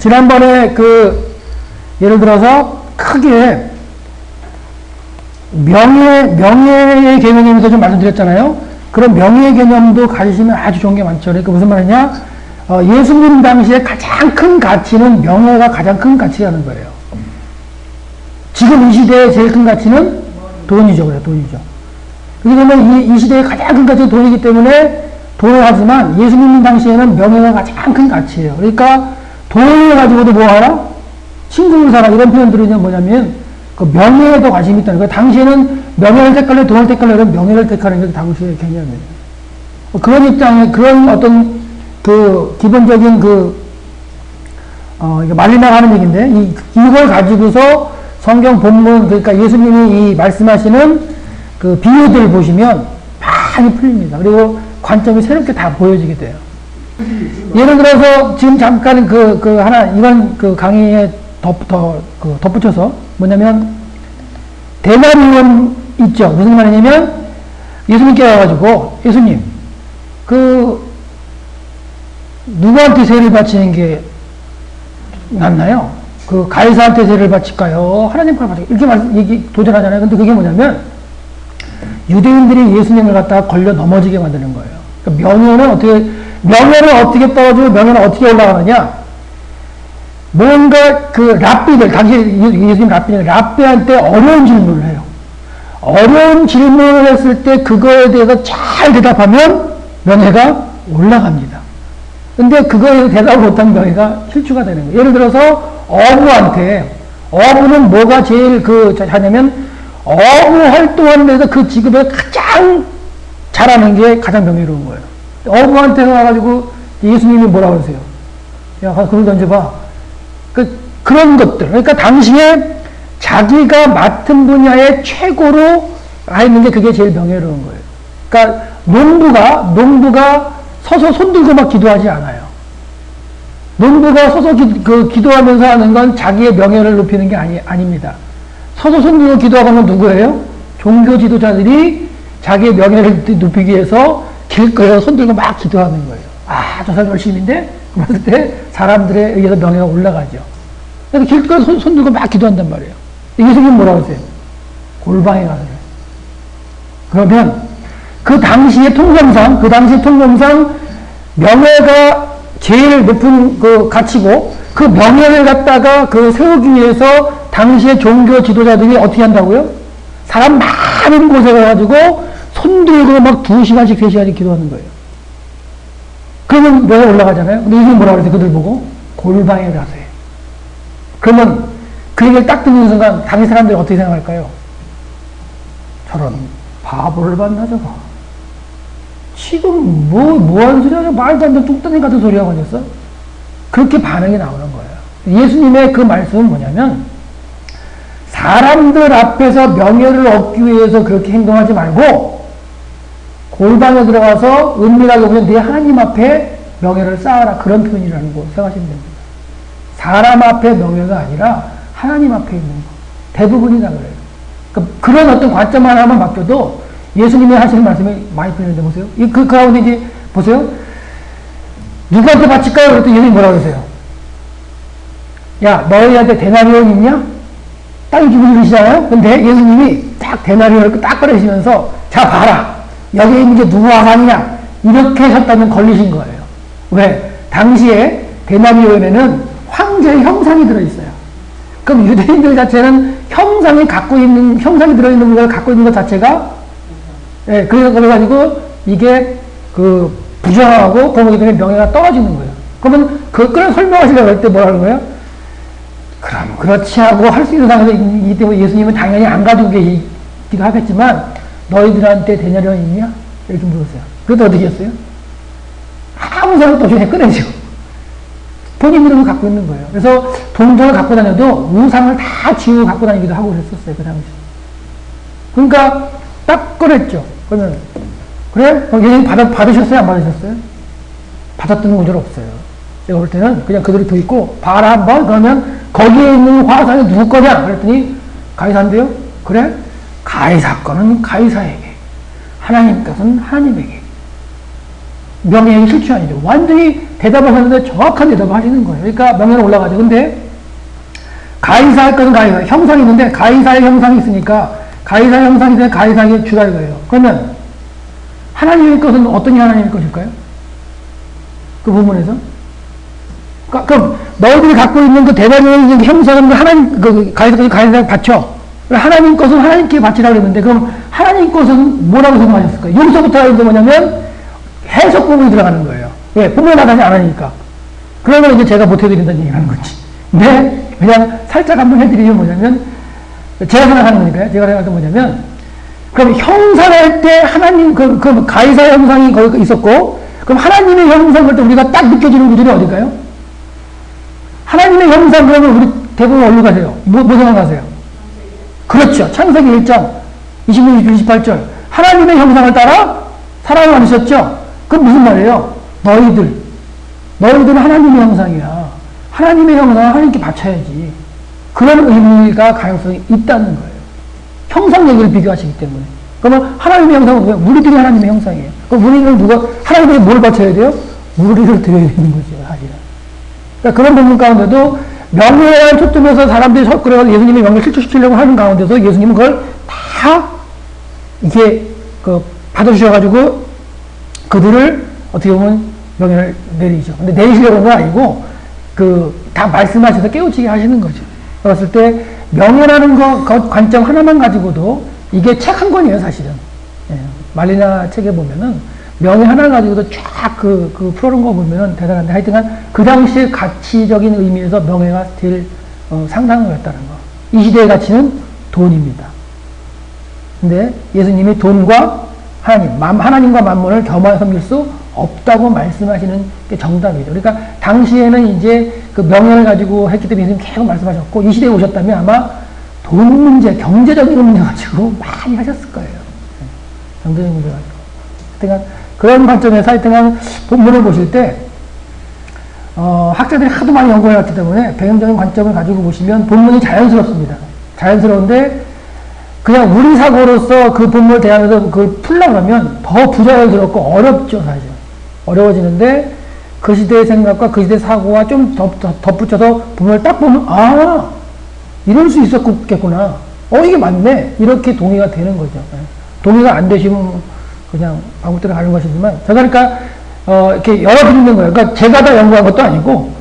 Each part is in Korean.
지난번에 예를 들어서 크게 명예의 개념에서 좀 말씀드렸잖아요. 그런 명예의 개념도 가지시면 아주 좋은 게 많죠. 그러니까 무슨 말이냐? 예수님 당시에 가장 큰 가치는 명예가 가장 큰 가치라는 거예요. 지금 이 시대의 제일 큰 가치는 돈이죠. 그래, 돈이죠. 그렇기 때문에 이 시대의 가장 큰 가치는 돈이기 때문에 돈을 하지만 예수님 당시에는 명예가 가장 큰 가치예요. 그러니까 돈을 가지고도 뭐 하라? 친구를 사라. 이런 표현들은 뭐냐면 그 명예에 더 관심이 있다는 거예요. 당시에는 명예를 택할래, 돈을 택할래, 이런 명예를 택하는 게 당시의 개념이에요. 그런 입장에, 그런 어떤 기본적인 이게 말리막 하는 얘기인데, 이걸 가지고서 성경 본문, 그러니까 예수님이 이 말씀하시는 그 비유들 보시면 많이 풀립니다. 그리고 관점이 새롭게 다 보여지게 돼요. 예를 들어서 지금 잠깐 이번 강의에 덧붙여서 뭐냐면 데나리온 있죠. 무슨 말이냐면 예수님께 와가지고 예수님 누구한테 세를 바치는 게 낫나요? 가이사한테 세를 바칠까요? 하나님께 바칠까요? 이렇게 도전하잖아요. 근데 그게 뭐냐면 유대인들이 예수님을 갖다가 걸려 넘어지게 만드는 거예요. 그러니까 명예를 어떻게 떨어지고 명예는 어떻게 올라가느냐? 뭔가 랍비들, 당시 예수님 랍비한테 어려운 질문을 해요. 어려운 질문을 했을 때 그거에 대해서 잘 대답하면 명예가 올라갑니다. 근데 그거에 대답을 못하면 명예가 실추가 되는 거예요. 예를 들어서 어부는 뭐가 제일 하냐면 어부 활동하는 데서 그 직업에 가장 잘하는 게 가장 명예로운 거예요. 어부한테 와가지고 예수님이 뭐라고 그러세요? 야, 그걸 던져봐. 그런 것들. 그러니까 당시에 자기가 맡은 분야에 최고로 있는 게 그게 제일 명예로운 거예요. 그러니까 농부가 서서 손들고 막 기도하지 않아요. 농부가 서서 기도하면서 하는 건 자기의 명예를 높이는 게 아닙니다. 서서 손들고 기도하는 건 누구예요? 종교 지도자들이 자기의 명예를 높이기 위해서 길거리에서 손들고 막 기도하는 거예요. 아, 저 사람 열심인데? 그랬을 때 사람들에 의해서 명예가 올라가죠. 그래서 길거리에서 손들고 막 기도한단 말이에요. 예수님 뭐라고 하세요? 골방에 가서. 그러면 그 당시의 통념상 명예가 제일 높은 가치고 그 명예를 갖다가 세우기 위해서 당시의 종교 지도자들이 어떻게 한다고요? 사람 많은 곳에 가가지고 손들고 막 2시간씩 3시간씩 기도하는 거예요. 그러면 명예 올라가잖아요. 근데 이게 뭐라 그러세요? 그들 보고 골방에 가서 해. 그러면 그 얘기를 딱 듣는 순간 당시 사람들이 어떻게 생각할까요? 저런 바보를 봤나 저거. 지금 뭐 하는 소리 하냐? 말도 안 되는 뚝딱이 같은 소리 하고 있었어? 그렇게 반응이 나오는 거예요. 예수님의 그 말씀은 뭐냐면 사람들 앞에서 명예를 얻기 위해서 그렇게 행동하지 말고 골방에 들어가서 은밀하게 보면 내 하나님 앞에 명예를 쌓아라. 그런 표현이라는 거 생각하시면 됩니다. 사람 앞에 명예가 아니라 하나님 앞에 있는 거. 대부분이 다 그래요. 그러니까 그런 어떤 관점 하나만 바뀌어도 예수님이 하시는 말씀이 많이 풀리는데 보세요. 그 가운데 이제 보세요. 누구한테 바칠까요? 그랬더니 예수님이 뭐라고 그러세요? 야, 너희한테 데나리온 있냐? 딱 이렇게 물으시잖아요? 근데 예수님이 딱 데나리온을 딱 꺼내시면서 자, 봐라. 여기 있는 게 누구 화상이냐? 이렇게 하셨다면 걸리신 거예요. 왜? 당시에 데나리온에는 황제의 형상이 들어있어요. 그럼 유대인들 자체는 형상이 들어있는 걸 갖고 있는 것 자체가 예, 그래가지고 이게 부정하고 그러기 때문에 명예가 떨어지는 거예요. 그러면 그걸 설명하시려고 할 때 뭐라는 거예요? 그럼 그렇지 하고 할 수 있는 상황이기 때문에 예수님은 당연히 안 가지고 계시기도 하겠지만 너희들한테 데나리온 있냐? 이렇게 물었어요. 그래도 어떻게 했어요? 아무 생각도 없이 그냥 꺼내죠. 본인 이름을 갖고 있는 거예요. 그래서 동전을 갖고 다녀도 우상을 다 지우고 갖고 다니기도 하고 그랬었어요. 그 당시. 그러니까 딱 꺼냈죠. 그러면 그래? 예수님 받으셨어요? 안 받으셨어요? 받았던 구절 없어요. 제가 볼 때는 그냥 그들이 더 있고 봐라 한번. 그러면 거기에 있는 화상이 누구 거냐? 그랬더니 가이사인데요? 그래? 가이사 거는 가이사에게, 하나님 것은 하나님에게. 명예의 실추 아니죠. 완전히 대답을 하는데 정확한 대답을 하시는 거예요. 그러니까 명예는 올라가죠. 근데 가이사 할 것은 가이사. 형상이 있는데 가이사의 형상이 있으니까 가이사의 형상이 있으면 가이사에게 주라 이거예요. 그러면 하나님의 것은 어떤 하나님의 것일까요? 그 부분에서? 그럼 너희들이 갖고 있는 그 대단히 있는 형상은 하나님, 그 가이사에게 바쳐. 하나님 것은 하나님께 바치라고 그랬는데 그럼 하나님 것은 뭐라고 생각하셨을까요? 여기서부터 이제 뭐냐면 해석 부분이 들어가는 거예요. 왜? 부모에 나가지 않으니까. 그러면 이제 제가 못해드린다는 얘기를 하는 거지. 근데 그냥 살짝 한번 해드리면 뭐냐면 제가 생각하는 거니까요. 제가 생각하는 건 뭐냐면 그럼 형상할 때 하나님 그 가이사 형상이 거기 있었고 그럼 하나님의 형상을 또 우리가 딱 느껴지는 구절이 어딜까요? 하나님의 형상 그러면 우리 대부분 어디로 가세요? 뭐 생각하세요? 그렇죠. 창세기 1장 26, 28절 하나님의 형상을 따라 사람을 만드셨죠? 그럼 무슨 말이에요? 너희들은 하나님의 형상이야. 하나님의 형상을 하나님께 바쳐야지. 그런 의미가 가능성이 있다는 거예요. 형상 얘기를 비교하시기 때문에. 그러면 하나님의 형상은 뭐예요? 우리들이 하나님의 형상이에요. 그럼 우리는 하나님에게 뭘 바쳐야 돼요? 우리를 드려야 되는 거죠, 사실은. 그러니까 그런 부분 가운데도 명예를 초점해서 사람들이 그래서 예수님의 명예를 실추시키려고 하는 가운데서 예수님은 그걸 다 이게 받아주셔가지고 그들을 어떻게 보면 명예를 내리죠. 근데 내리시려고 하는 건 아니고 다 말씀하셔서 깨우치게 하시는 거죠. 그랬을 때 명예라는 관점 하나만 가지고도 이게 책 한 권이에요, 사실은. 예, 말리나 책에 보면은 명예 하나 가지고도 쫙 풀어놓은 거 보면은 대단한데 하여튼간 그 당시에 가치적인 의미에서 명예가 제일 상당한 거였다는 거. 이 시대의 가치는 돈입니다. 근데 예수님이 돈과 하나님과 만몬을 겸하여 섬길 수 없다고 말씀하시는 게 정답이죠. 그러니까 당시에는 이제 그 명예를 가지고 했기 때문에 예수님 계속 말씀하셨고 이 시대에 오셨다면 아마 돈 문제, 경제적인 문제 가지고 많이 하셨을 거예요. 경제적인 문제 가지고. 하여튼 그런 관점에서 하여튼 본문을 보실 때 학자들이 하도 많이 연구해 왔기 때문에 배경적인 관점을 가지고 보시면 본문이 자연스럽습니다. 자연스러운데 그냥 우리 사고로서 그 본문을 대하면서 그걸 풀려고 하면 더 부자연스럽고 어렵죠, 사실. 어려워지는데 그 시대의 생각과 그 시대의 사고와 좀 덧붙여서 본문을 딱 보면 이럴 수 있었겠구나. 이게 맞네. 이렇게 동의가 되는 거죠. 동의가 안 되시면 그냥 아무 때나 가는 것이지만 제가 그러니까 이렇게 열어드리는 거예요. 그러니까 제가 다 연구한 것도 아니고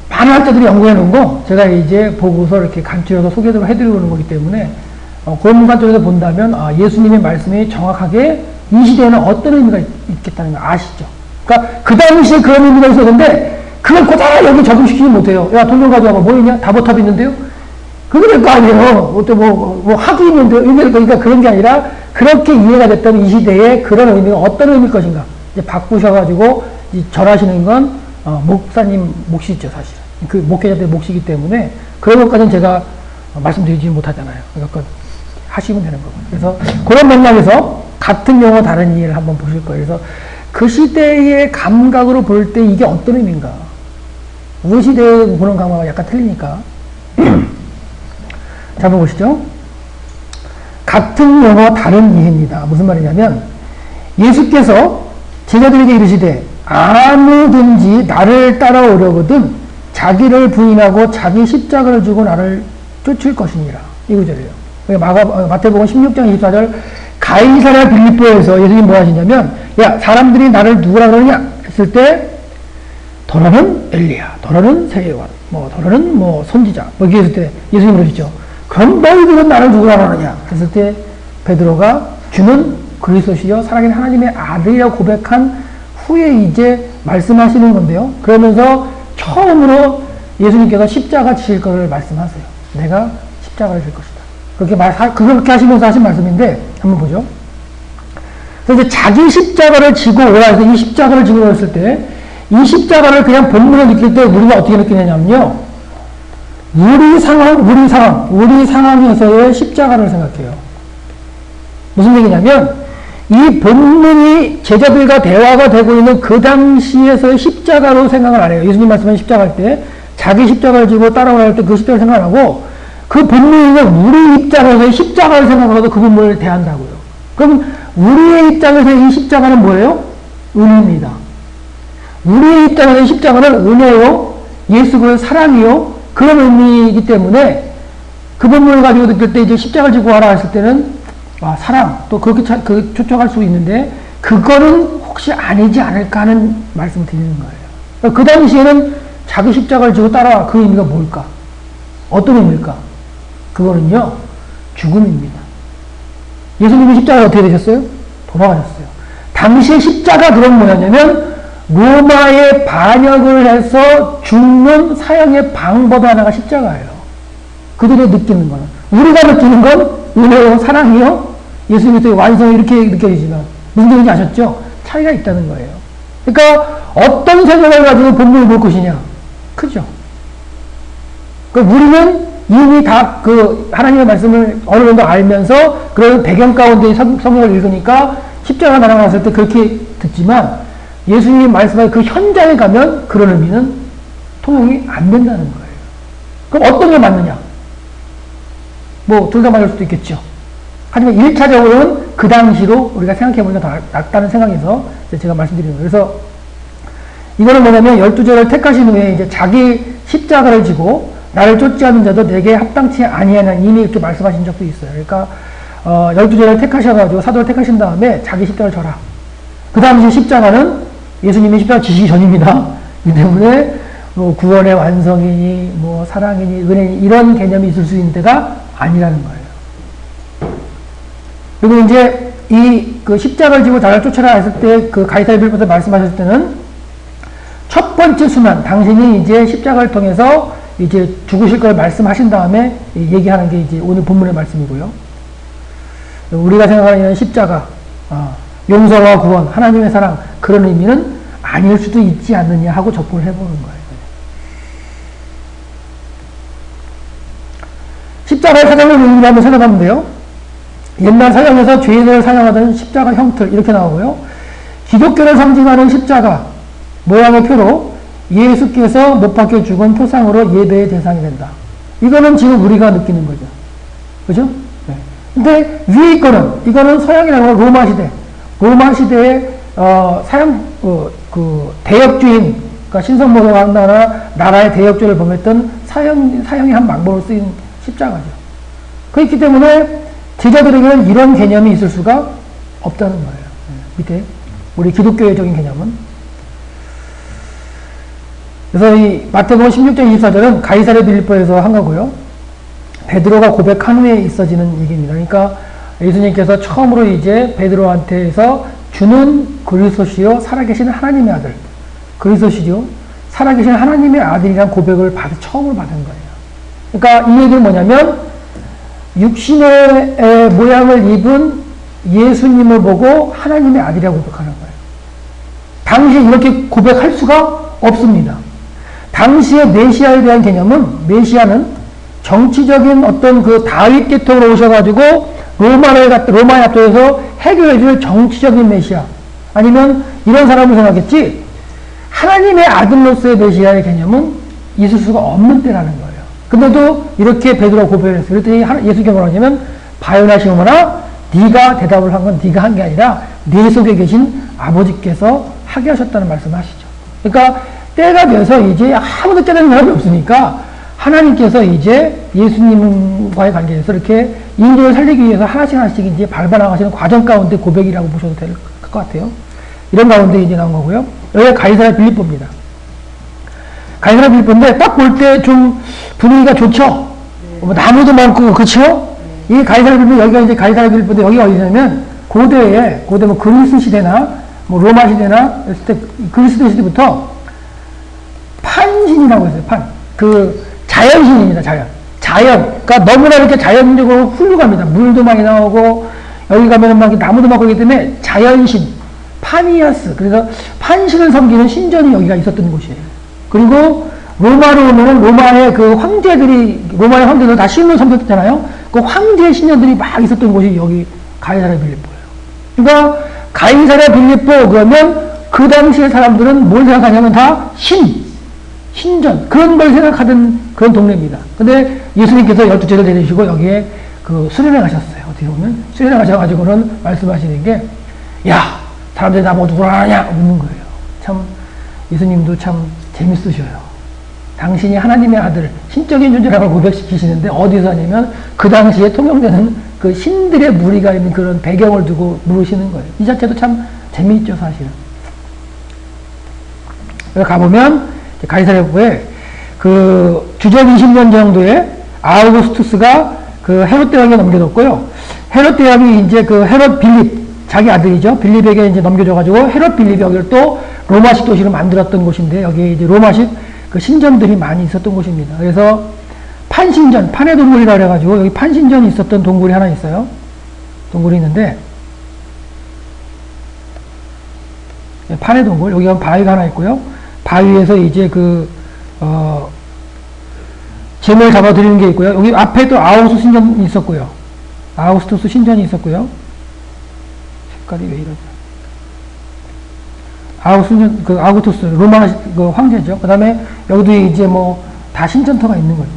많은 학자들이 연구해 놓은 거 제가 이제 보고서 이렇게 간추려서 소개를 해드리고 있는 거기 때문에 그런 관점에서 본다면 예수님의 말씀이 정확하게 이 시대에는 어떤 의미가 있겠다는 걸 아시죠? 그러니까 그 당시에 그런 의미가 있었는데 그걸 그대로 여기 적용시키지 못해요. 야, 돈 좀 가져와봐. 뭐 있냐? 다보탑 있는데요? 그게 될 거 아니에요. 또 뭐 학이 있는데요? 그러니까 그런 게 아니라 그렇게 이해가 됐던 이 시대에 그런 의미가 어떤 의미일 것인가. 이제 바꾸셔가지고 절하시는 건 목사님 몫이죠, 사실. 그 목회자들 몫이기 때문에 그런 것까지는 제가 말씀드리지 못하잖아요. 그러니까 하시면 되는 거고요. 그래서 그런 맥락에서 같은 용어 다른 이해를 한번 보실 거예요. 그래서 그 시대의 감각으로 볼 때 이게 어떤 의미인가. 우리 시대에 보는 감각과 약간 틀리니까. 자, 한번 보시죠. 같은 용어 다른 이해입니다. 무슨 말이냐면 예수께서 제자들에게 이르시되 아무든지 나를 따라오려거든 자기를 부인하고 자기 십자가를 지고 나를 쫓을 것이니라. 이 구절이에요. 마태복음 16장 24절 가이사랴 빌립보에서 예수님이 뭐 하시냐면 야, 사람들이 나를 누구라 그러냐 했을 때 더러는 엘리야, 더러는 세계관, 더러는 선지자 이렇게 했을 때 예수님이 그러시죠. 그럼 너희들은 나를 누구라 그러느냐 했을 때 베드로가 주는 그리스도시여 살아계신 하나님의 아들이라고 고백한 후에 이제 말씀하시는 건데요. 그러면서 처음으로 예수님께서 십자가 지실 것을 말씀하세요. 내가 십자가를 질 것이다. 그렇게 하시면서 하신 말씀인데 한번 보죠. 그래서 이제 자기 십자가를 지고 오라 해서 이 십자가를 지고 오랬을 때 이 십자가를 그냥 본문을 느낄 때 우리가 어떻게 느끼냐면요. 우리 상황에서의 십자가를 생각해요. 무슨 얘기냐면 이 본문이 제자들과 대화가 되고 있는 그 당시에서의 십자가로 생각을 안 해요. 예수님 말씀하신 십자가할 때 자기 십자가를 지고 따라오라 할 때 그 십자가를 생각 안 하고 그 본문에는 우리 입장에서의 십자가를 생각하고도 그 본문을 대한다고요. 그럼 우리의 입장에서 이 십자가는 뭐예요? 은혜입니다. 우리의 입장에서 십자가는 은혜요, 예수 그의 사랑이요, 그런 의미이기 때문에 그 본문을 가지고 느낄 때 이제 십자가를 지고 와라 했을 때는 사랑, 또 그렇게 초청할 수 있는데 그거는 혹시 아니지 않을까 하는 말씀을 드리는 거예요. 그 당시에는 자기 십자가를 지고 따라와 그 의미가 뭘까? 어떤 의미일까? 그거는요, 죽음입니다. 예수님이 십자가에 어떻게 되셨어요? 돌아가셨어요. 당시에 십자가 그런 뭐냐면 로마에 반역을 해서 죽는 사형의 방법 하나가 십자가예요. 그들이 느끼는 거는. 우리가 느끼는 건 은혜요, 사랑이요, 예수 그리스도의 완성이 이렇게 느껴지지만 무슨 얘기인지 아셨죠? 차이가 있다는 거예요. 그러니까 어떤 생각을 가지고 본문을 볼 것이냐? 크죠. 그러니까 우리는 이미 다 하나님의 말씀을 어느 정도 알면서 그런 배경 가운데 성경을 읽으니까 십자가 날아갔을 때 그렇게 듣지만 예수님이 말씀하신 그 현장에 가면 그런 의미는 통용이 안 된다는 거예요. 그럼 어떤 게 맞느냐? 둘 다 맞을 수도 있겠죠. 하지만 1차적으로는 그 당시로 우리가 생각해보니까 더 낫다는 생각에서 제가 말씀드리는 거예요. 그래서 이거는 뭐냐면 12제를 택하신 후에 이제 자기 십자가를 지고 나를 쫓지 않는 자도 내게 합당치 아니하는 이미 이렇게 말씀하신 적도 있어요. 그러니까 12제를 택하셔가지고 사도를 택하신 다음에 자기 십자가를 져라. 그 당시 십자가는 예수님이 십자가 지시기 전입니다. 이 때문에 구원의 완성이니 사랑이니 은혜니 이런 개념이 있을 수 있는 때가 아니라는 거예요. 그리고 이제 그 십자가를 지고 나를 쫓아라 했을 때 그 가이사랴 빌립보서 말씀하셨을 때는 첫 번째 순환, 당신이 이제 십자가를 통해서 이제 죽으실 걸 말씀하신 다음에 얘기하는 게 이제 오늘 본문의 말씀이고요. 우리가 생각하는 십자가, 용서와 구원, 하나님의 사랑, 그런 의미는 아닐 수도 있지 않느냐 하고 접근을 해보는 거예요. 십자가의 사정을 의미를 한번 생각하면 돼요. 옛날 사형에서 죄인을 사형하던 십자가 형틀 이렇게 나오고요. 기독교를 상징하는 십자가 모양의 표로 예수께서 못 박혀 죽은 표상으로 예배의 대상이 된다. 이거는 지금 우리가 느끼는 거죠. 그죠? 네. 근데 위에 이거는 서양이라고 로마 시대. 로마 시대의, 대역주인, 그러니까 신성모독 나라의 대역죄를 범했던 사형의 한 방법으로 쓰인 십자가죠. 그렇기 때문에 제자들에게는 이런 개념이 있을 수가 없다는 거예요. 밑에 우리 기독교적인 개념은. 그래서 이 마태복음 16장 24절은 가이사랴 빌립보에서 한 거고요. 베드로가 고백한 후에 있어지는 얘기입니다. 그러니까 예수님께서 처음으로 이제 베드로한테서 주는 그리스도시요 살아계신 하나님의 아들, 그리스도시요 살아계신 하나님의 아들이라는 고백을 처음으로 받은 거예요. 그러니까 이 얘기는 뭐냐면 육신의 모양을 입은 예수님을 보고 하나님의 아들이라고 고백하는 거예요. 당시에 이렇게 고백할 수가 없습니다. 당시의 메시아에 대한 개념은, 메시아는 정치적인 어떤 그 다윗 계통으로 오셔가지고 로마에 압도해서 해결해줄 정치적인 메시아, 아니면 이런 사람을 생각했지 하나님의 아들로서의 메시아의 개념은 있을 수가 없는 때라는 거예요. 근데도 이렇게 베드로가 고백을 했어요. 그랬더니 예수께서 뭐라 하냐면 바요나 시몬아, 네가 대답을 한 건 네가 한 게 아니라 네 속에 계신 아버지께서 하게 하셨다는 말씀을 하시죠. 그러니까 때가 돼서 이제 아무도 깨닫는 사람이 없으니까 하나님께서 이제 예수님과의 관계에서 이렇게 인류를 살리기 위해서 하나씩 이제 밟아나가시는 과정 가운데 고백이라고 보셔도 될 것 같아요. 이런 가운데 이제 나온 거고요. 여기가 가이사랴 빌립보입니다. 가이사랴 빌립보인데 딱 볼 때 좀 분위기가 좋죠? 나무도 많고, 그렇죠? 이 가이사랴 빌립보, 여기가 이제 가이사랴 빌립보인데 여기가 어디냐면 고대 그리스 시대나 로마 시대나 했을 때 그리스도 시대부터 판신이라고 했어요. 자연신입니다. 그러니까 너무나 이렇게 자연적으로 훌륭합니다. 물도 많이 나오고 여기 가면은 막 나무도 많고 그렇기 때문에 자연신, 파니아스. 그래서 판신을 섬기는 신전이 여기가 있었던 곳이에요. 그리고 로마로 오면은 로마의 황제들 다 신을 섬겼잖아요. 그 황제의 신전들이 막 있었던 곳이 여기 가이사랴 빌립보예요. 그러니까 가이사랴 빌립보 그러면 그 당시의 사람들은 뭘 생각하냐면 다 신전, 그런 걸 생각하던 그런 동네입니다. 근데 예수님께서 12제를 데리시고 여기에 수련회 가셨어요. 어떻게 보면. 수련회 가셔가지고는 말씀하시는 게, 사람들이 나보고 누구라 하냐 묻는 거예요. 참 예수님도 참 재밌으셔요. 당신이 하나님의 아들, 신적인 존재라고 고백시키시는데 어디서 하냐면 그 당시에 통용되는 그 신들의 무리가 있는 그런 배경을 두고 물으시는 거예요. 이 자체도 참 재미있죠, 사실은. 가보면 가이사랴에 그 주전 20년 정도에 아우구스투스가 그 헤롯 대왕에 넘겨줬고요. 헤롯 대왕이 이제 그 헤롯 빌립, 자기 아들이죠. 빌립에게 이제 넘겨줘가지고 헤롯 빌립이 여기를 또 로마식 도시를 만들었던 곳인데 여기에 이제 로마식 그 신전들이 많이 있었던 곳입니다. 그래서 판신전, 판의 동굴이라 그래가지고 여기 판신전이 있었던 동굴이 하나 있어요. 동굴이 있는데 판의 동굴, 여기 가면 바위가 하나 있고요. 바위에서 이제 제물 잡아드리는 게 있고요. 여기 앞에 또 아우구스 신전이 있었고요. 아우구스투스 신전이 있었고요. 색깔이 왜 이러지? 아우구스투스, 로마 그 황제죠. 그 다음에 여기도 이제 뭐 다 신전터가 있는 거죠.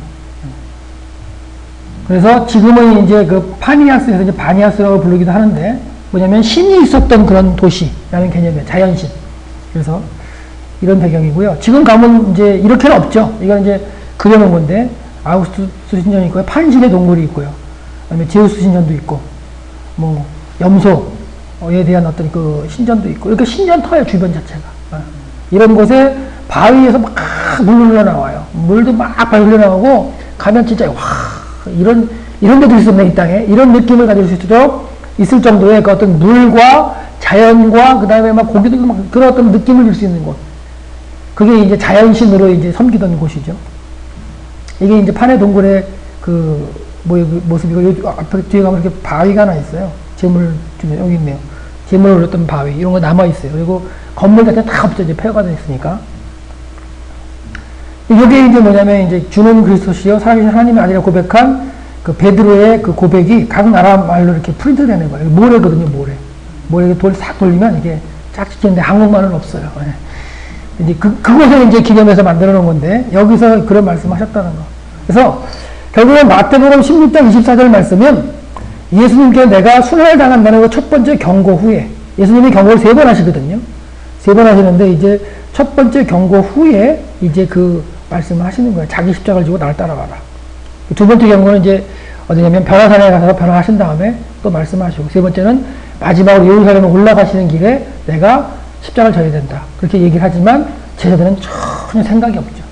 그래서 지금은 이제 그 파니아스에서 이제 바니아스라고 부르기도 하는데 뭐냐면 신이 있었던 그런 도시라는 개념이에요. 자연신. 그래서 이런 배경이고요. 지금 가면 이제 이렇게는 없죠. 이건 이제 그려놓은 건데 아우구스투스 신전이 있고요. 판신의 동굴이 있고요. 그다음에 제우스 신전도 있고 뭐 염소에 대한 어떤 그 신전도 있고 이렇게 신전터예요. 주변 자체가. 이런 곳에 바위에서 막 물 흘러나와요. 물도 막 흘러나오고 가면 진짜 와 이런 데도 있었네 이 땅에 이런 느낌을 가질 수 있을 정도의 그 어떤 물과 자연과 그 다음에 막 고기도 막 그런 어떤 느낌을 줄 수 있는 곳. 그게 이제 자연신으로 이제 섬기던 곳이죠. 이게 이제 판의 동굴의 그 모습이고 여기 앞에 뒤에 가면 이렇게 바위가 하나 있어요. 재물 중에 여기 있네요. 재물을 올렸던 바위 이런 거 남아 있어요. 그리고 건물 자체 다 없어져 폐허가 돼 있으니까. 이게 이제 뭐냐면 이제 주는 그리스도시요 살아계신 하나님의 아들이라 고백한 그 베드로의 그 고백이 각 나라 말로 이렇게 프린트 되는 거예요. 모래거든요, 모래. 모래 돌 싹 돌리면 이게 쫙 찍히는데 한국말은 없어요. 이제 그곳을 이제 기념해서 만들어 놓은 건데 여기서 그런 말씀 하셨다는 거. 그래서 결국은 마태복음 16장 24절 말씀은 예수님께 내가 순환을 당한다는 그 첫 번째 경고 후에 예수님이 경고를 3번 하시거든요. 3번 하시는데 이제 첫 번째 경고 후에 이제 그 말씀을 하시는 거예요. 자기 십자가를 지고 나를 따라가라. 두 번째 경고는 이제 어디냐면 변화산에 가서 변화하신 다음에 또 말씀하시고 세 번째는 마지막으로 예루살렘에 올라가시는 길에 내가 십자가를 져야 된다. 그렇게 얘기를 하지만 제자들은 전혀 생각이 없죠.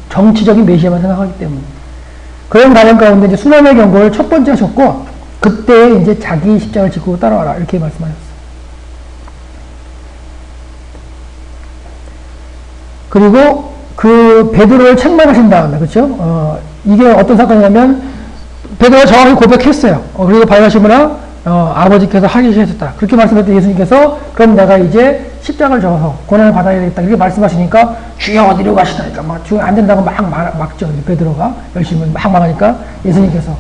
정치적인 메시아만 생각하기 때문에. 그런 과정 가운데 이제 순환의 경고를 첫 번째 하셨고 그때 이제 자기 십자가를 지고 따라와라. 이렇게 말씀하셨어요. 그리고 그 베드로를 책망하신 다음에 그렇죠? 이게 어떤 사건이냐면 베드로가 정확히 고백했어요. 그리고 바리바시므나 아버지께서 하기 싫으셨다. 그렇게 말씀했더니 예수님께서 그럼 내가 이제 십자가를 져서 고난을 받아야 되겠다. 이렇게 말씀하시니까 주여 어디로 가시나니까 막 주여 안 된다고 막죠. 베드로가 열심히 막 막하니까 예수님께서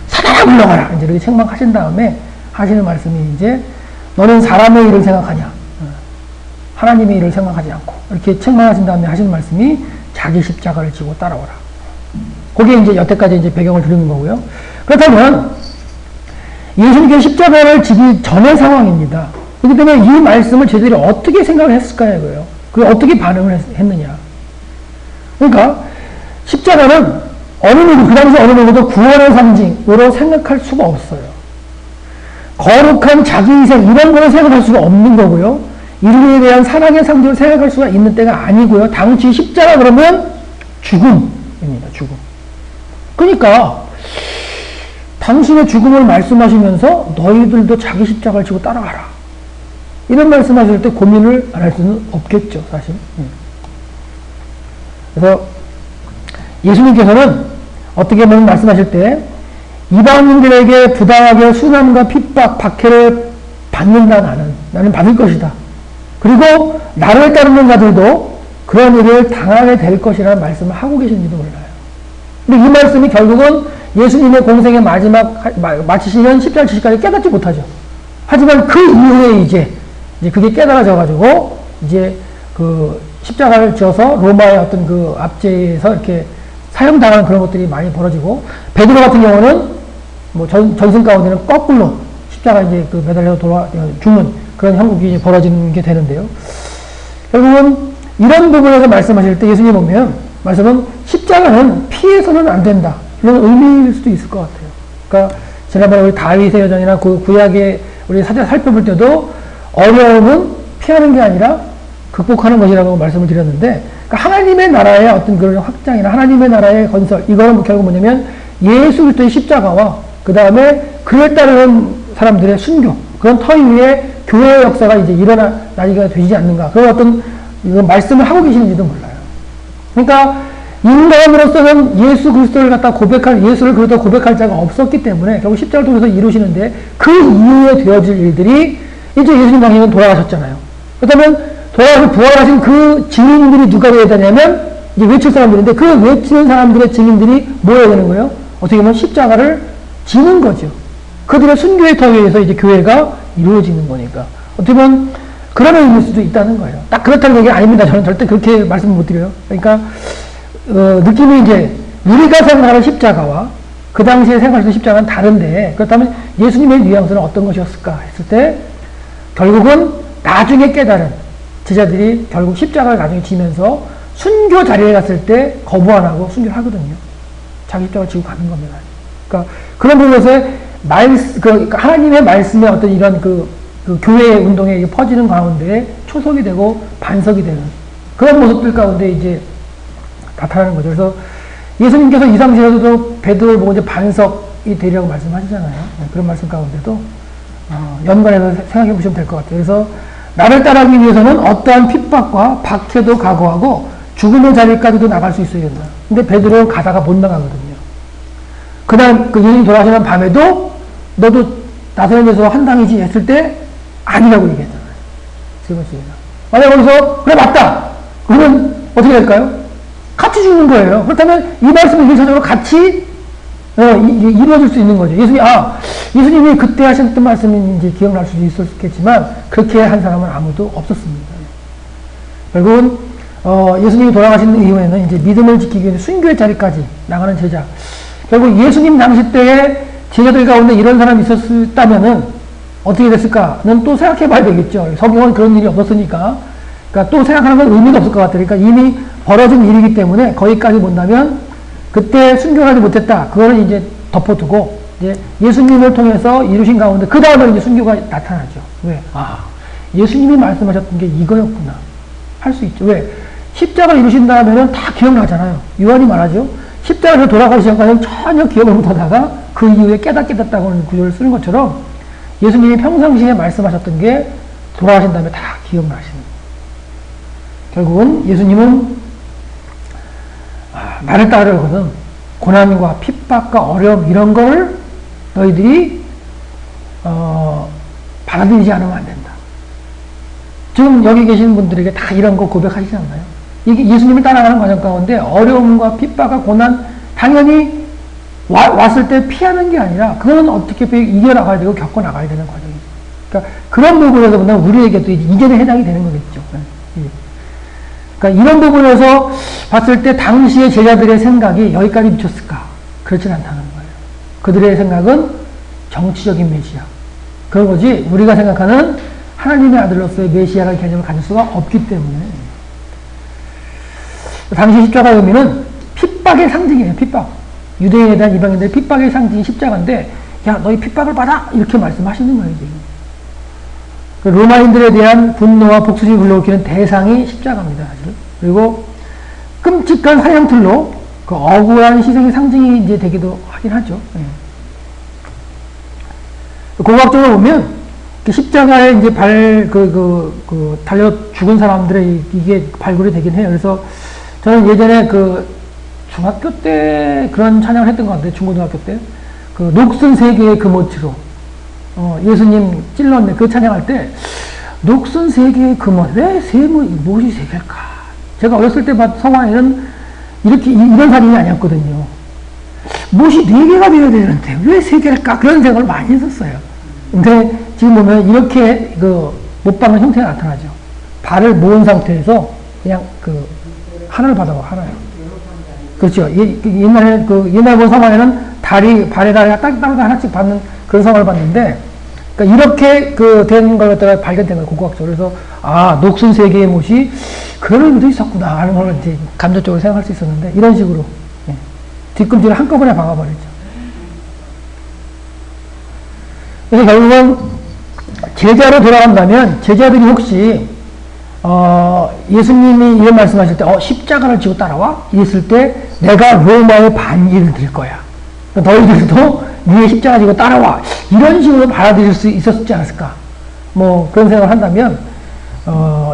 사단아 물러가라. 이제 이렇게 책망하신 다음에 하시는 말씀이 이제 너는 사람의 일을 생각하냐? 하나님의 일을 생각하지 않고 이렇게 책망하신 다음에 하시는 말씀이 자기 십자가를 지고 따라오라. 그게 이제 여태까지 이제 배경을 드리는 거고요. 그렇다면 예수님께서 십자가를 지기 전의 상황입니다. 그렇기 때문에 이 말씀을 저희들이 어떻게 생각을 했을까요? 이거요. 그게 어떻게 반응을 했느냐. 그러니까 십자가는 어느 누구, 그 당시 어느 누구도 구원의 상징으로 생각할 수가 없어요. 거룩한 자기 희생 이런 거를 생각할 수가 없는 거고요. 인류에 대한 사랑의 상징을 생각할 수가 있는 때가 아니고요. 당시 십자가 그러면 죽음입니다. 죽음. 그러니까 당신의 죽음을 말씀하시면서 너희들도 자기 십자가를 지고 따라가라. 이런 말씀하실 때 고민을 안 할 수는 없겠죠. 사실. 그래서 예수님께서는 어떻게 보면 말씀하실 때 이방인들에게 부당하게 순환과 핍박, 박해를 받는다 나는 받을 것이다. 그리고 나를 따르는 자들도 그런 일을 당하게 될 것이라는 말씀을 하고 계신지도 몰라요. 근데 이 말씀이 결국은 예수님의 공생의 마치시는 십자가를 지시까지 깨닫지 못하죠. 하지만 그 이후에 이제 그게 깨달아져가지고 이제 그 십자가를 지어서 로마의 어떤 그 압제에서 이렇게 사형당하는 그런 것들이 많이 벌어지고 베드로 같은 경우는 뭐 전승 가운데는 거꾸로 십자가 이제 그 매달려서 죽는 그런 형국이 벌어지는 게 되는데요. 결국은 이런 부분에서 말씀하실 때 예수님 보면 말씀은 십자가는 피해서는 안 된다. 이런 의미일 수도 있을 것 같아요. 그러니까 지난번에 우리 다윗의 여정이나 구약에 우리 사전 살펴볼 때도 어려움은 피하는 게 아니라 극복하는 것이라고 말씀을 드렸는데, 그러니까 하나님의 나라의 어떤 그런 확장이나 하나님의 나라의 건설, 이거는 결국 뭐냐면 예수 그리스도의 십자가와 그 다음에 그를 따르는 사람들의 순교, 그런 터 위에 교회의 역사가 이제 일어나기가 되지 않는가, 그런 어떤 말씀을 하고 계시는지도 몰라요. 그러니까 인간으로서는 예수 그리스도를 갖다 예수를 그리스도 고백할 자가 없었기 때문에 결국 십자가를 통해서 이루시는데, 그 이후에 되어질 일들이 이제 예수님 당시에는 돌아가셨잖아요. 그렇다면 돌아가서 부활하신 그 증인들이 누가 되어야 되냐면 이제 외칠 사람들인데, 그 외치는 사람들의 증인들이 뭐 해야 되는 거예요? 어떻게 보면 십자가를 지는 거죠. 그들의 순교의 터 위에서 이제 교회가 이루어지는 거니까 어떻게 보면 그런 의미일 수도 있다는 거예요. 딱 그렇다는 얘기 아닙니다. 저는 절대 그렇게 말씀 못 드려요. 그러니까 느낌이 이제 우리가 생각하는 십자가와 그 당시에 생각하시는 십자가는 다른데, 그렇다면 예수님의 뉘앙스는 어떤 것이었을까 했을 때 결국은 나중에 깨달은 제자들이 결국 십자가를 나중에 지면서 순교 자리에 갔을 때 거부 안 하고 순교를 하거든요. 자기 십자가를 지고 가는 겁니다. 그러니까 그런 부분에서 하나님의 말씀의 어떤 이런 그 교회의 운동에 퍼지는 가운데 초석이 되고 반석이 되는 그런 모습들 가운데 이제 나타나는 거죠. 그래서 예수님께서 이 상시에서도 베드로를 보고 이제 반석이 되리라고 말씀하시잖아요. 그런 말씀 가운데도 연관해서 생각해 보시면 될 것 같아요. 그래서 나를 따르기 위해서는 어떠한 핍박과 박해도 각오하고 죽음의 자리까지도 나갈 수 있어야 된다. 근데 베드로는 가다가 못 나가거든요. 그날 그 예수님 돌아가시는 밤에도 너도 나사렛에서 한당이지 했을 때 아니라고 얘기했잖아요. 세 번째가. 만약 거기서 그래 맞다. 그러면 어떻게 될까요? 같이 죽는 거예요. 그렇다면 이 말씀은 일차적으로 같이 이루어질 수 있는 거죠. 예수님이 그때 하셨던 말씀인지 기억날 수도 있었겠지만 그렇게 한 사람은 아무도 없었습니다. 결국은 예수님이 돌아가신 이후에는 이제 믿음을 지키기 위해 순교의 자리까지 나가는 제자. 결국 예수님 당시 때에 제자들 가운데 이런 사람이 있었다면은 어떻게 됐을까는 또 생각해 봐야 되겠죠. 성경은 그런 일이 없었으니까. 그러니까 또 생각하는 건 의미가 없을 것 같아요. 그러니까 이미 벌어진 일이기 때문에 거기까지 본다면 그때 순교하지 못했다. 그거는 이제 덮어두고 이제 예수님을 통해서 이루신 가운데 그 다음에 이제 순교가 나타나죠. 왜? 예수님이 말씀하셨던 게 이거였구나. 할 수 있죠. 왜? 십자가를 이루신 다음에는 다 기억나잖아요. 요한이 말하죠. 십자가에서 돌아가기 전까지는 전혀 기억을 못하다가 그 이후에 깨닫다고 하는 구절을 쓰는 것처럼 예수님이 평상시에 말씀하셨던 게 돌아가신 다음에 다 기억나시는 거예요. 결국은 예수님은 나를 따르거든 고난과 핍박과 어려움 이런 걸 너희들이 받아들이지 않으면 안 된다. 지금 여기 계신 분들에게 다 이런 거 고백하시지 않나요? 이게 예수님을 따라가는 과정 가운데 어려움과 핍박과 고난 당연히 왔을 때 피하는 게 아니라 그거는 어떻게 이겨나가야 되고 겪어나가야 되는 과정이죠. 그러니까 그런 부분에서 보면 우리에게 또 이전에 해당이 되는 거겠죠. 그러니까 이런 부분에서 봤을 때 당시의 제자들의 생각이 여기까지 미쳤을까? 그렇진 않다는 거예요. 그들의 생각은 정치적인 메시아. 그런 거지 우리가 생각하는 하나님의 아들로서의 메시아라는 개념을 가질 수가 없기 때문에. 당시 십자가의 의미는 핍박의 상징이에요. 핍박. 유대인에 대한 이방인들의 핍박의 상징이 십자가인데 야 너희 핍박을 받아! 이렇게 말씀하시는 거예요. 지금. 로마인들에 대한 분노와 복수심이 불러일으키는 대상이 십자가입니다. 사실. 그리고 끔찍한 사형틀로 그 억울한 희생의 상징이 이제 되기도 하긴 하죠. 고고학적으로 보면 십자가에 이제 달려 죽은 사람들의 이게 발굴이 되긴 해요. 그래서 저는 예전에 중학교 때 그런 찬양을 했던 것 같아요. 중고등학교 때. 녹슨 세계의 금어치로. 예수님 찔렀네. 그 찬양할 때, 녹슨 세계의 금어. 왜 무엇이 세 개일까? 제가 어렸을 때 봤던 성화에는 이런 사진이 아니었거든요. 무엇이 네 개가 되어야 되는데, 왜 세 개일까? 그런 생각을 많이 했었어요. 근데 지금 보면 이렇게 못 박는 형태가 나타나죠. 발을 모은 상태에서 그냥 하나를 받아봐, 하나요. 그렇죠. 옛날 본 성화에는 발에 다리가 따로 하나씩 받는 그런 성화를 봤는데, 그러니까 이렇게 된 걸 갖다가 발견된 거예요, 고고학적으로. 그래서, 녹슨 세 개의 못이 그런 의미도 있었구나 하는 걸 이제 감정적으로 생각할 수 있었는데, 이런 식으로, 뒤꿈치를 한꺼번에 박아버리죠. 그래서 결국은 제자로 돌아간다면, 제자들이 혹시, 예수님이 이런 말씀하실 때, 십자가를 지고 따라와? 이랬을 때, 내가 로마의 반일을 드릴 거야. 너희들도 니의 십자가 지고 따라와. 이런 식으로 받아들일 수 있었지 않았을까. 뭐, 그런 생각을 한다면,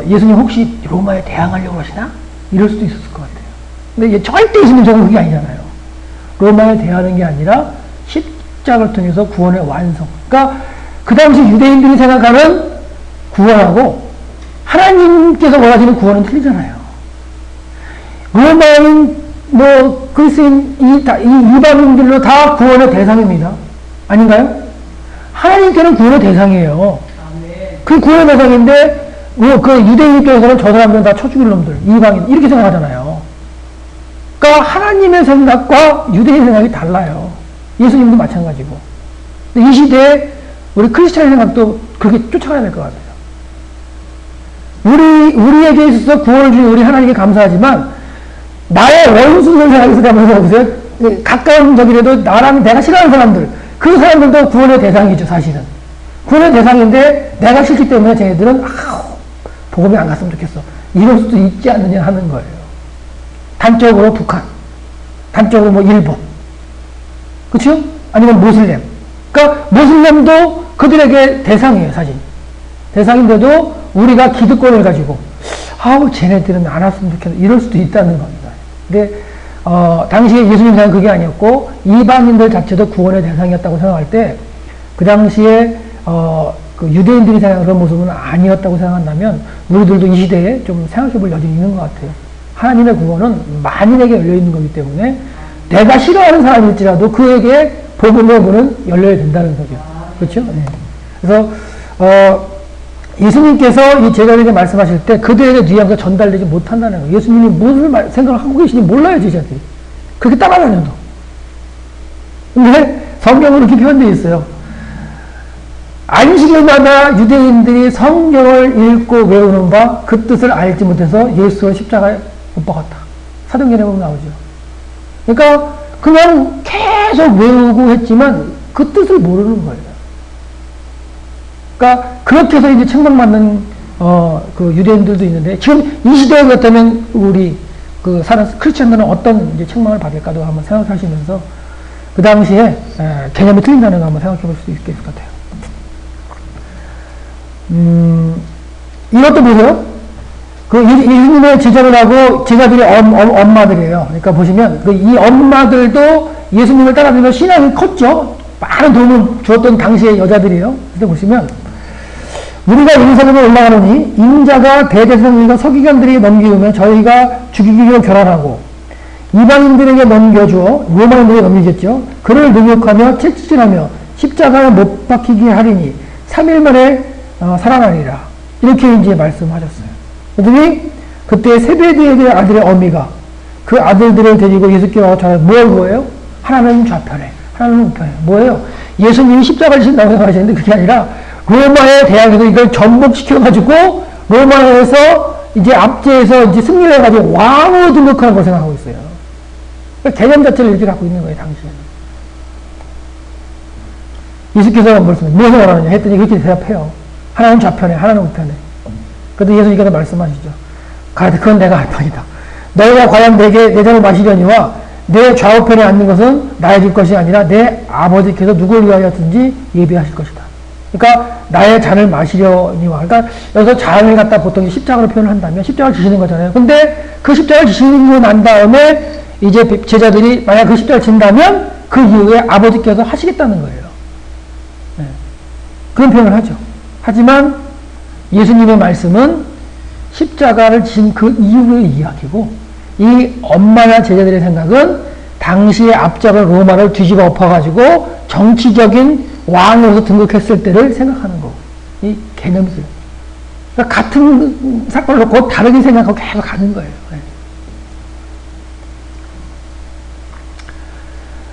예수님 혹시 로마에 대항하려고 하시나? 이럴 수도 있었을 것 같아요. 근데 절대 예수님 저건 그게 아니잖아요. 로마에 대하는 게 아니라, 십자가를 통해서 구원의 완성. 그러니까, 그 당시 유대인들이 생각하는 구원하고, 하나님께서 원하시는 구원은 틀리잖아요. 로마인, 그리스인, 이 이방인들로 다 구원의 대상입니다. 아닌가요? 하나님께는 구원의 대상이에요. 그 구원의 대상인데, 그 유대인 입장에서는 저 사람들은 다 쳐 죽일 놈들, 이방인, 이렇게 생각하잖아요. 그러니까 하나님의 생각과 유대인 생각이 달라요. 예수님도 마찬가지고. 근데 이 시대에 우리 크리스찬의 생각도 그렇게 쫓아가야 될 것 같아요. 우리에게 있어서 구원을 주신 우리 하나님께 감사하지만, 나의 원수를 생각해서 가면서 보세요. 가까운 적이라도 내가 싫어하는 사람들, 그 사람들도 구원의 대상이죠, 사실은. 구원의 대상인데, 내가 싫기 때문에 쟤네들은, 복음이 안 갔으면 좋겠어. 이럴 수도 있지 않느냐 하는 거예요. 단적으로 북한, 단적으로 뭐 일본, 그쵸? 아니면 모슬렘. 그러니까 모슬렘도 그들에게 대상이에요, 사실. 대상인데도 우리가 기득권을 가지고 쟤네들은 안 왔으면 좋겠어. 이럴 수도 있다는 겁니다. 근데 당시에 예수님 생각은 그게 아니었고 이방인들 자체도 구원의 대상이었다고 생각할 때 그 당시에 그 유대인들이 생각하는 그런 모습은 아니었다고 생각한다면 우리들도 이 시대에 좀 생각해 볼 여지가 있는 것 같아요. 하나님의 구원은 만인에게 열려 있는 거기 때문에 내가 싫어하는 사람일지라도 그에게 복음의 문은 열려야 된다는 거죠. 그렇죠? 네. 그래서 예수님께서 이 제자들에게 말씀하실 때 그들에게 뉘앙스가 전달되지 못한다는 거예요. 예수님이 무슨 생각을 하고 계시는지 몰라요, 제자들이. 그렇게 따라다녀도. 근데 성경은 이렇게 표현되어 있어요. 안식일마다 유대인들이 성경을 읽고 외우는 바 그 뜻을 알지 못해서 예수를 십자가에 못 박았다. 사도행전에 보면 나오죠. 그러니까 그냥 계속 외우고 했지만 그 뜻을 모르는 거예요. 그러니까 그렇게 해서 이제 책망받는 그 유대인들도 있는데 지금 이 시대에 그렇다면 우리 그 사는 크리스천들은 어떤 이제 책망을 받을까도 한번 생각하시면서 그 당시에 개념이 틀린다는 거 한번 생각해 볼 수 있을 것 같아요. 이것도 보세요. 그 예수님의 제자를 하고 제자들이 엄마들이에요. 그러니까 보시면 이 엄마들도 예수님을 따라다니며 신앙이 컸죠. 많은 도움을 주었던 당시의 여자들이에요. 그때 보시면 우리가 예루살렘에 올라가노니 인자가 대제사장들과 서기관들에게 넘기우면 저희가 죽이기로 결단하고 이방인들에게 넘겨주어 로마인들에게 넘기겠죠. 그를 능욕하며 채찍질하며 십자가에 못 박히게 하리니 3일 만에 살아나리라. 이렇게 이제 말씀하셨어요. 그랬더니 그때 세베대의 아들의 어미가 그 아들들을 데리고 예수께 와서 뭐예요? 하나는 좌편에, 하나는 우편에. 뭐예요? 예수님이 십자가를 지신다고 생각하시는데 그게 아니라 로마의 대항에서 이걸 전복시켜가지고 로마에서 이제 압제해서 이제 승리를 해가지고 왕으로 등극하는 걸 생각하고 있어요. 그러니까 개념 자체를 이렇게 갖고 있는 거예요, 당시에는. 예수께서 무엇을 말하느냐 했더니 그렇게 대답해요. 하나는 좌편에, 하나는 우편에. 그래도 예수님께서 말씀하시죠. 그건 내가 할 판이다. 너희가 과연 내 잔을 마시려니와 내 좌우편에 앉는 것은 나의 줄 것이 아니라 내 아버지께서 누구를 위하여든지 예비하실 것이다. 그러니까 나의 잔을 마시려니와. 그러니까 여기서 잔을 갖다 보통 십자가로 표현을 한다면 십자가를 지시는 거잖아요. 근데 그 십자가를 지시고 난 다음에 이제 제자들이 만약 그 십자가를 진다면 그 이후에 아버지께서 하시겠다는 거예요. 네. 그런 표현을 하죠. 하지만 예수님의 말씀은 십자가를 진 그 이후의 이야기고 이 엄마나 제자들의 생각은 당시에 앞잡은 로마를 뒤집어 엎어가지고 정치적인 왕으로서 등극했을 때를 생각하는 거고 이 개념이 있어요. 그러니까 같은 사건을 놓고 다르게 생각하고 계속 가는 거예요. 네.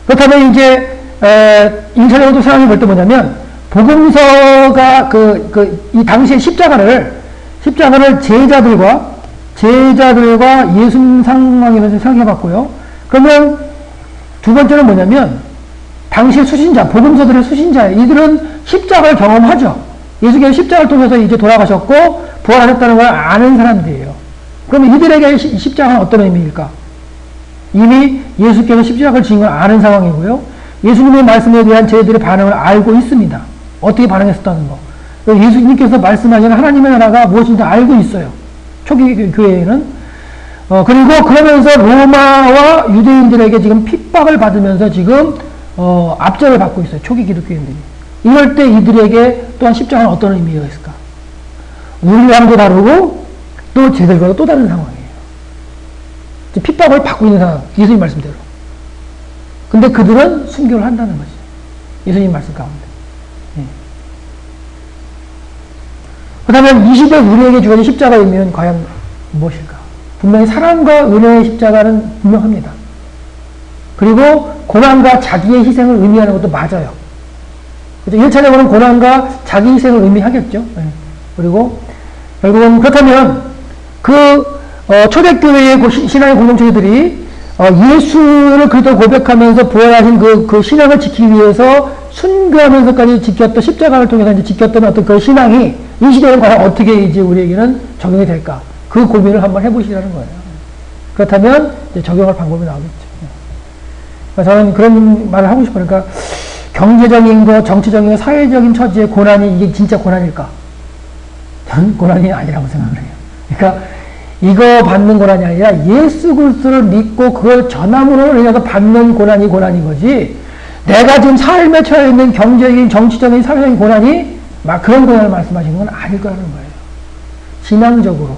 그렇다면 이제 인천에도 생각해 볼 때 뭐냐면 복음서가 이 당시의 십자가를 제자들과 예수님 상황에서 생각해 봤고요. 그러면 두 번째는 뭐냐면, 당시의 수신자, 복음서들의 수신자, 이들은 십자가를 경험하죠. 예수께서 십자가를 통해서 이제 돌아가셨고, 부활하셨다는 걸 아는 사람들이에요. 그러면 이들에게 십자가는 어떤 의미일까? 이미 예수께서 십자가를 지은 걸 아는 상황이고요. 예수님의 말씀에 대한 저희들의 반응을 알고 있습니다. 어떻게 반응했었다는 거. 예수님께서 말씀하시는 하나님의 나라가 무엇인지 알고 있어요. 초기 교회에는. 그리고 그러면서 로마와 유대인들에게 지금 핍박을 받으면서 지금 압제를 받고 있어요. 초기 기독교인들이. 이럴 때 이들에게 또한 십자가는 어떤 의미가 있을까? 우리랑도 다르고 또 쟤들과도 또 다른 상황이에요. 핍박을 받고 있는 상황. 예수님 말씀대로. 근데 그들은 순교를 한다는 거죠. 예수님 말씀 가운데. 그렇다면 이 시대 우리에게 주어진 십자가의 의미는 과연 무엇일까? 분명히 사랑과 은혜의 십자가는 분명합니다. 그리고 고난과 자기의 희생을 의미하는 것도 맞아요. 1차적으로는 고난과 자기 희생을 의미하겠죠. 그리고 결국은 그렇다면 초대교회의 신앙의 공동체들이 예수를 그리스도 고백하면서 부활하신 그 신앙을 지키기 위해서 순교하면서까지 지켰던 십자가를 통해서 이제 지켰던 어떤 그 신앙이 이 시대에는 과연 어떻게 이제 우리에게는 적용이 될까? 그 고민을 한번 해보시라는 거예요. 그렇다면 이제 적용할 방법이 나오겠죠. 그러니까 저는 그런 말을 하고 싶어요. 그러니까 경제적인 거, 정치적인 거, 사회적인 처지의 고난이 이게 진짜 고난일까? 저는 고난이 아니라고 생각을 해요. 그러니까 이거 받는 고난이 아니라 예수 그리스도를 믿고 그걸 전함으로 인해서 받는 고난이 고난인 거지, 내가 지금 삶에 처해 있는 경제적인, 정치적인, 사회적인 고난이 막 그런 고난을 말씀하시는 건 아닐 거라는 거예요. 신앙적으로.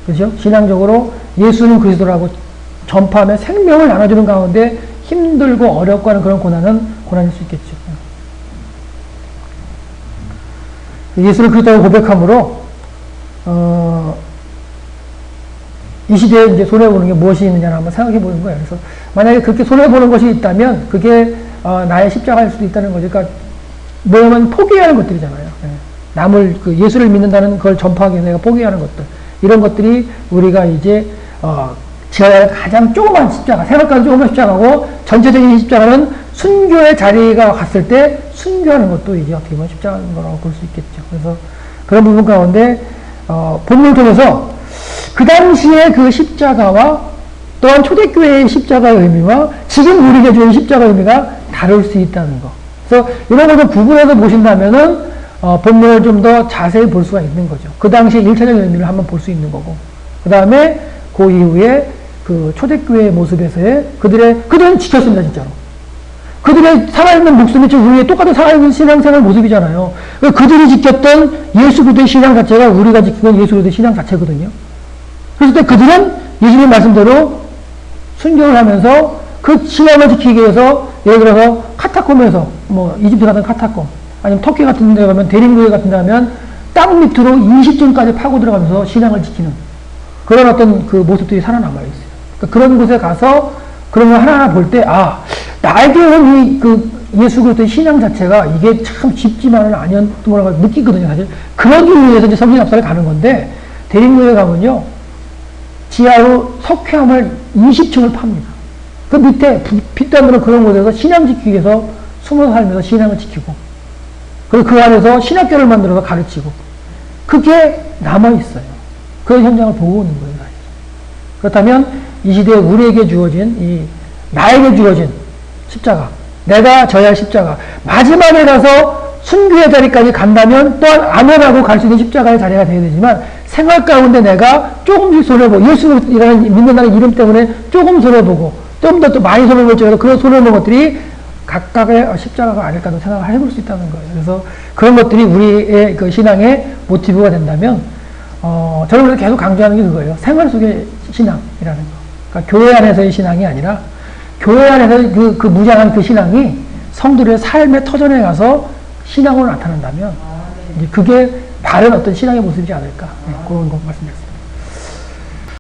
그죠? 신앙적으로 예수는 그리스도라고 전파하며 생명을 나눠주는 가운데 힘들고 어렵고 하는 그런 고난은 고난일 수 있겠죠. 예수를 그리스도라고 고백함으로, 이 시대에 이제 손해보는 게 무엇이 있느냐를 한번 생각해 보는 거예요. 그래서 만약에 그렇게 손해보는 것이 있다면 그게 나의 십자가일 수도 있다는 거죠. 그러니까 뭐냐면 포기하는 것들이잖아요. 남을 예수를 믿는다는 걸 전파하기 위해서 내가 포기하는 것들, 이런 것들이 우리가 이제 지어야 할 가장 조그만 십자가, 생각과는 조그만 십자가고, 전체적인 십자가는 순교의 자리가 갔을 때 순교하는 것도 이제 어떻게 보면 십자가인 거라고 볼 수 있겠죠. 그래서 그런 부분 가운데 본문을 통해서 그 당시에 그 십자가와 또한 초대교회의 십자가의 의미와 지금 우리에게 주는 십자가의 의미가 다를 수 있다는 거. 그래서 이런 것을 구분해서 보신다면은 본문을 좀 더 자세히 볼 수가 있는 거죠. 그 당시에 1차적인 의미를 한번 볼 수 있는 거고, 그 다음에 그 이후에 그 초대교회의 모습에서의 그들은 지켰습니다, 진짜로. 그들의 살아있는 목숨이 지금 우리의 똑같은 살아있는 신앙생활 모습이잖아요. 그들이 지켰던 예수 그리스도의 신앙 자체가 우리가 지키는 예수 그리스도의 신앙 자체거든요. 그래서 그들은 예수님 말씀대로 순교를 하면서 그 신앙을 지키기 위해서, 예를 들어서 카타콤에서, 이집트 같은 카타콤, 아니면 터키 같은 데 가면, 대림교회 같은 데 가면 땅 밑으로 20층까지 파고 들어가면서 신앙을 지키는 그런 어떤 그 모습들이 살아남아 있어요. 그러니까 그런 곳에 가서 그런 걸 하나하나 볼 때, 나에게는 예수 그리스도의 신앙 자체가 이게 참 쉽지만은 아니었던 거라고 느끼거든요, 사실. 그러기 위해서 이제 성신합사를 가는 건데, 대림교회 가면요, 지하로 석회암을 20층을 팝니다. 그 밑에 빛도 안 드는 그런 곳에서 신앙 지키기 위해서 숨어 살면서 신앙을 지키고, 그리고 그 안에서 신학교를 만들어서 가르치고, 그게 남아있어요. 그 현장을 보고 오는 거예요, 사실. 그렇다면 이 시대에 우리에게 주어진, 나에게 주어진 십자가, 내가 져야 할 십자가, 마지막에 가서 순교의 자리까지 간다면 또한 아멘하고 갈 수 있는 십자가의 자리가 되어야 되지만, 생활 가운데 내가 조금씩 손해보고, 예수라는 믿는다는 이름 때문에 조금 손해보고, 좀 더 많이 손해볼지라도 그런 손해보는 것들이 각각의 십자가가 아닐까도 생각을 해볼 수 있다는 거예요. 그래서 그런 것들이 우리의 그 신앙의 모티브가 된다면, 저는 계속 강조하는 게 그거예요. 생활 속의 신앙이라는 거. 그러니까 교회 안에서의 신앙이 아니라, 교회 안에서 그 무장한 그 신앙이 성도들의 삶의 터전에 가서 신앙으로 나타난다면, 이제 그게 바른 어떤 신앙의 모습이지 않을까. 그런 거 말씀드렸습니다.